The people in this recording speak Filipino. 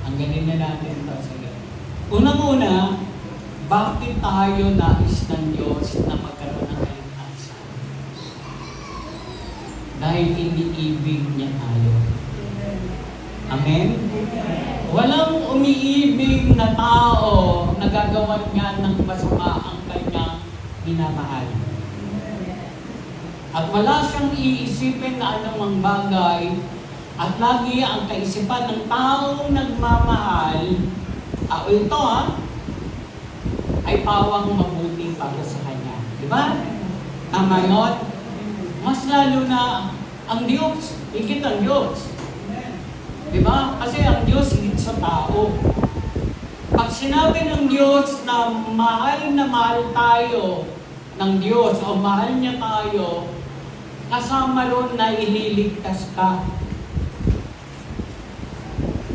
Ang galing na natin ito. Sige. Unang-una, bakit tayo nais ng Diyos na magkaroon ng kaligtasan? Dahil iniibig niya tayo. Amen? Walang umiibig na tao na gagawan niya ng masama ang kanyang minamahal. At wala siyang iisipin na anumang bagay at lagi ang kaisipan ng taong nagmamahal ay pawang mabuti para sa kanya. Diba? Tama yun? Mas lalo na ang Diyos, higit ang Diyos. Diba? Kasi ang Diyos higit sa tao. Pag sinabi ng Diyos na mahal tayo ng Diyos o mahal niya tayo, kasama ron na ililigtas ka.